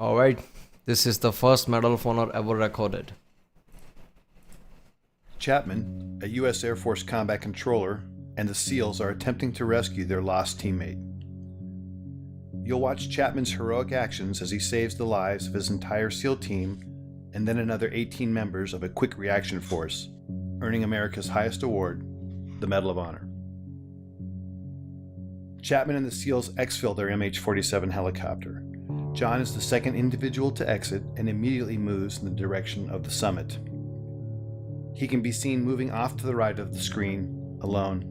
Alright, this is the first Medal of Honor ever recorded. Chapman, a U.S. Air Force combat controller, and the SEALs are attempting to rescue their lost teammate. You'll watch Chapman's heroic actions as he saves the lives of his entire SEAL team and then another 18 members of a quick reaction force, earning America's highest award, the Medal of Honor. Chapman and the SEALs exfil their MH-47 helicopter. John is the second individual to exit and immediately moves in the direction of the summit. He can be seen moving off to the right of the screen, alone.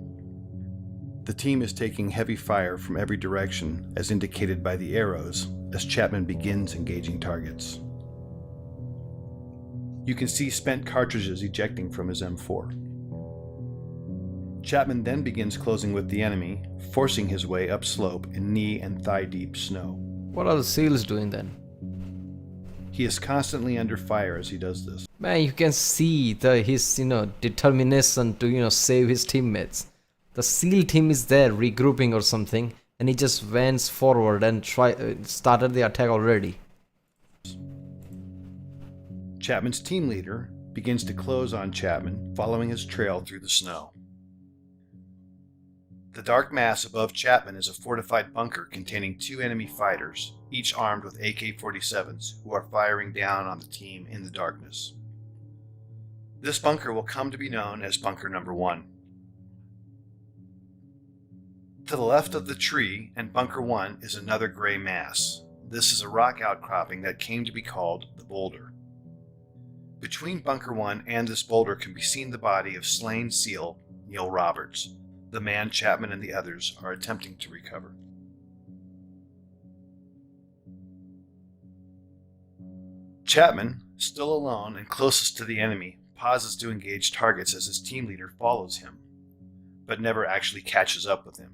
The team is taking heavy fire from every direction, as indicated by the arrows, as Chapman begins engaging targets. You can see spent cartridges ejecting from his M4. Chapman then begins closing with the enemy, forcing his way upslope in knee and thigh-deep snow. What are the SEALs doing then? He is constantly under fire as he does this. Man, you can see his determination to save his teammates. The SEAL team is there regrouping or something, and he just went forward and started the attack already. Chapman's team leader begins to close on Chapman, following his trail through the snow. The dark mass above Chapman is a fortified bunker containing two enemy fighters, each armed with AK-47s, who are firing down on the team in the darkness. This bunker will come to be known as Bunker Number 1. To the left of the tree and Bunker 1 is another gray mass. This is a rock outcropping that came to be called the Boulder. Between Bunker 1 and this boulder can be seen the body of slain SEAL Neil Roberts, the man Chapman and the others are attempting to recover. Chapman, still alone and closest to the enemy, pauses to engage targets as his team leader follows him, but never actually catches up with him.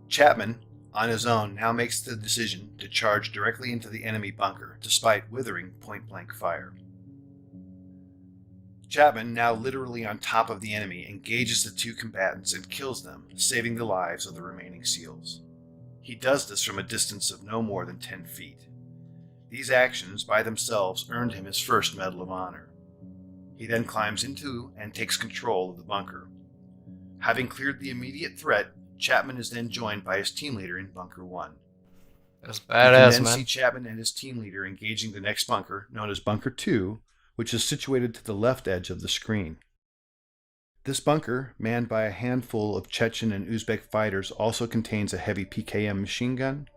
Chapman, on his own, now makes the decision to charge directly into the enemy bunker, despite withering point-blank fire. Chapman, now literally on top of the enemy, engages the two combatants and kills them, saving the lives of the remaining SEALs. He does this from a distance of no more than 10 feet. These actions by themselves earned him his first Medal of Honor. He then climbs into and takes control of the bunker. Having cleared the immediate threat, Chapman is then joined by his team leader in Bunker 1. That's You can badass, then man. see Chapman and his team leader engaging the next bunker, known as Bunker 2, which is situated to the left edge of the screen. This bunker, manned by a handful of Chechen and Uzbek fighters, also contains a heavy PKM machine gun,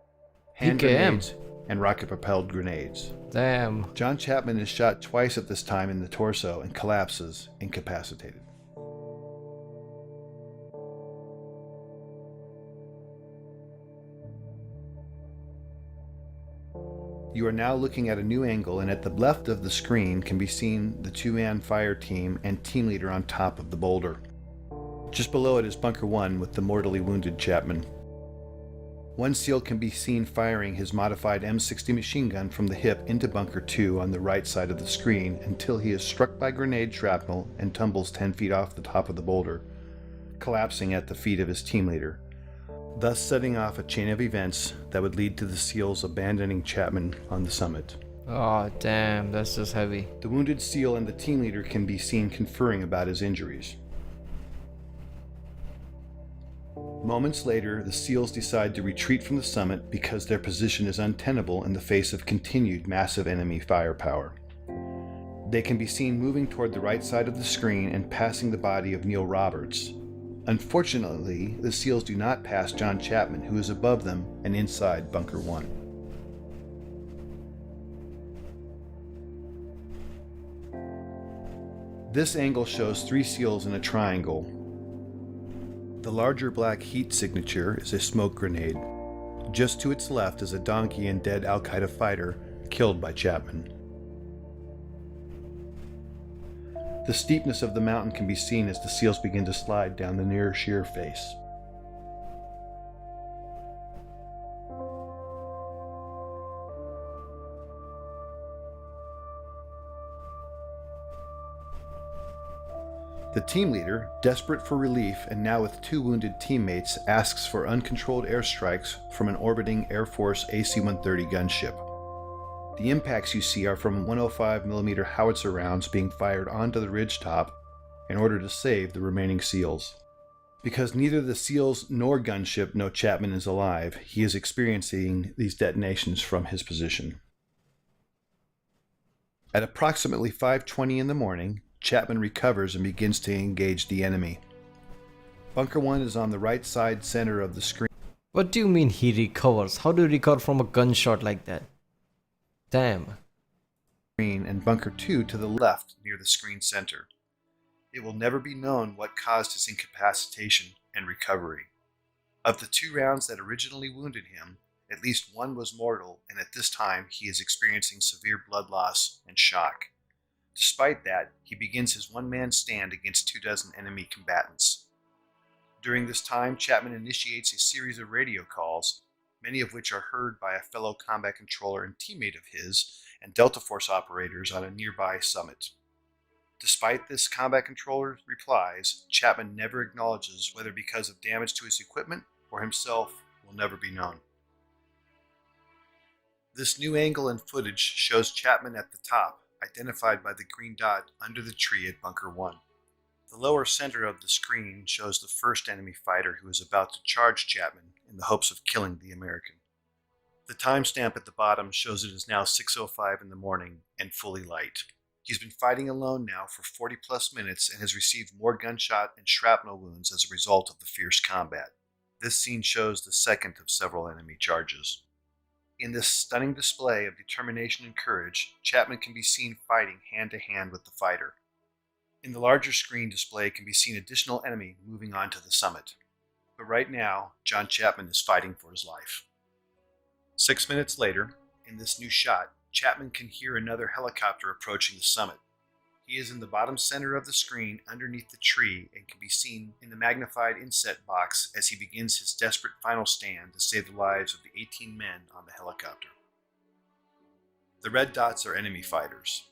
hand PKM? grenades, and rocket-propelled grenades. Damn. John Chapman is shot twice at this time in the torso and collapses, incapacitated. You are now looking at a new angle, and at the left of the screen can be seen the two-man fire team and team leader on top of the boulder. Just below it is Bunker 1 with the mortally wounded Chapman. One SEAL can be seen firing his modified M60 machine gun from the hip into Bunker 2 on the right side of the screen until he is struck by grenade shrapnel and tumbles 10 feet off the top of the boulder, collapsing at the feet of his team leader, thus setting off a chain of events that would lead to the SEALs abandoning Chapman on the summit. Oh, damn, that's just heavy. The wounded SEAL and the team leader can be seen conferring about his injuries. Moments later, the SEALs decide to retreat from the summit because their position is untenable in the face of continued massive enemy firepower. They can be seen moving toward the right side of the screen and passing the body of Neil Roberts. Unfortunately, the SEALs do not pass John Chapman, who is above them and inside Bunker 1. This angle shows three SEALs in a triangle. The larger black heat signature is a smoke grenade. Just to its left is a donkey and dead Al-Qaeda fighter killed by Chapman. The steepness of the mountain can be seen as the SEALs begin to slide down the near sheer face. The team leader, desperate for relief and now with 2 wounded teammates, asks for uncontrolled airstrikes from an orbiting Air Force AC-130 gunship. The impacts you see are from 105mm howitzer rounds being fired onto the ridgetop in order to save the remaining SEALs. Because neither the SEALs nor gunship know Chapman is alive, he is experiencing these detonations from his position. At approximately 5:20 in the morning, Chapman recovers and begins to engage the enemy. Bunker 1 is on the right side center of the screen. What do you mean he recovers? How do you recover from a gunshot like that? Damn. And Bunker 2 to the left near the screen center. It will never be known what caused his incapacitation and recovery. Of the 2 rounds that originally wounded him, at least one was mortal, and at this time he is experiencing severe blood loss and shock. Despite that, he begins his one-man stand against 24 enemy combatants. During this time, Chapman initiates a series of radio calls, many of which are heard by a fellow combat controller and teammate of his and Delta Force operators on a nearby summit. Despite this combat controller's replies, Chapman never acknowledges whether because of damage to his equipment or himself will never be known. This new angle and footage shows Chapman at the top, identified by the green dot under the tree at Bunker 1. The lower center of the screen shows the first enemy fighter who is about to charge Chapman in the hopes of killing the American. The timestamp at the bottom shows it is now 6:05 in the morning and fully light. He's been fighting alone now for 40 plus minutes and has received more gunshot and shrapnel wounds as a result of the fierce combat. This scene shows the second of several enemy charges. In this stunning display of determination and courage, Chapman can be seen fighting hand-to-hand with the fighter. In the larger screen display can be seen additional enemy moving on to the summit. But right now, John Chapman is fighting for his life. 6 minutes later, in this new shot, Chapman can hear another helicopter approaching the summit. He is in the bottom center of the screen underneath the tree and can be seen in the magnified inset box as he begins his desperate final stand to save the lives of the 18 men on the helicopter. The red dots are enemy fighters.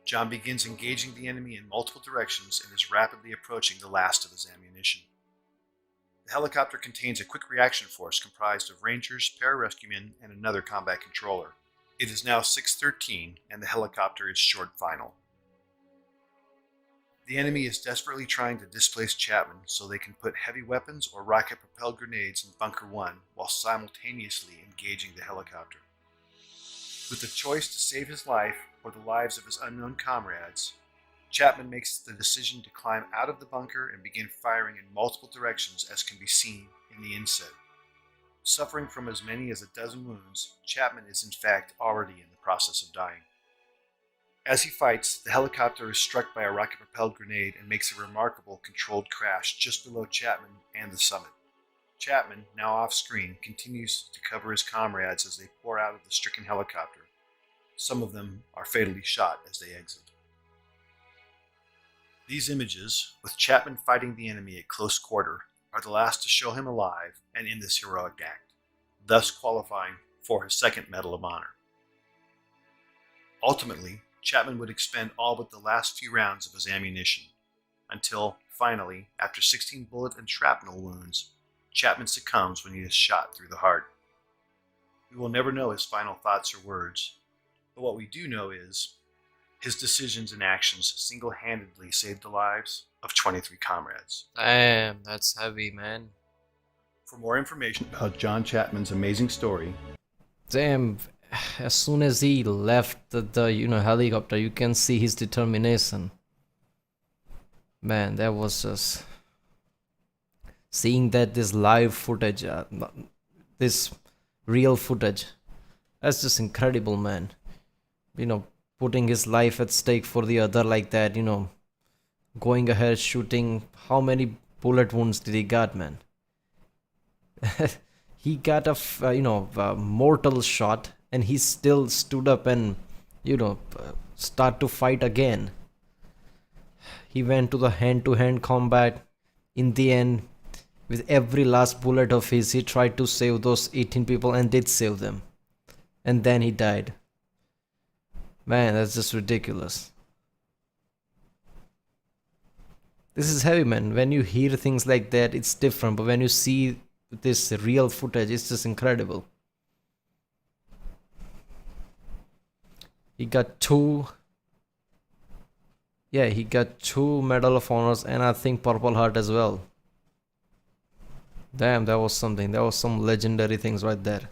John begins engaging the enemy in multiple directions and is rapidly approaching the last of his ammunition. The helicopter contains a quick reaction force comprised of Rangers, pararescuemen, and another combat controller. It is now 6:13 and the helicopter is short final. The enemy is desperately trying to displace Chapman so they can put heavy weapons or rocket-propelled grenades in Bunker 1 while simultaneously engaging the helicopter. With the choice to save his life or the lives of his unknown comrades, Chapman makes the decision to climb out of the bunker and begin firing in multiple directions as can be seen in the inset. Suffering from as many as a dozen wounds, Chapman is in fact already in the process of dying. As he fights, the helicopter is struck by a rocket-propelled grenade and makes a remarkable controlled crash just below Chapman and the summit. Chapman, now off-screen, continues to cover his comrades as they pour out of the stricken helicopter. Some of them are fatally shot as they exit. These images, with Chapman fighting the enemy at close quarter, are the last to show him alive and in this heroic act, thus qualifying for his second Medal of Honor. Ultimately, Chapman would expend all but the last few rounds of his ammunition, until, finally, after 16 bullet and shrapnel wounds, Chapman succumbs when he is shot through the heart. We will never know his final thoughts or words, but what we do know is his decisions and actions single-handedly saved the lives of 23 comrades. Damn, that's heavy, man. For more information about John Chapman's amazing story, Damn, as soon as he left the helicopter, you can see his determination. Man, that was just seeing this live footage, this real footage. That's just incredible, man. Putting his life at stake for the other like that, going ahead shooting. How many bullet wounds did he got, man? He got a mortal shot, and he still stood up and start to fight again. He went to the hand-to-hand combat. In the end, with every last bullet of his, he tried to save those 18 people and did save them, and then he died. Man, that's just ridiculous. This is heavy, man. When you hear things like that, it's different. But when you see this real footage, it's just incredible. He got two. Yeah, he got 2 Medal of Honors and I think Purple Heart as well. Damn, that was something. That was some legendary things right there.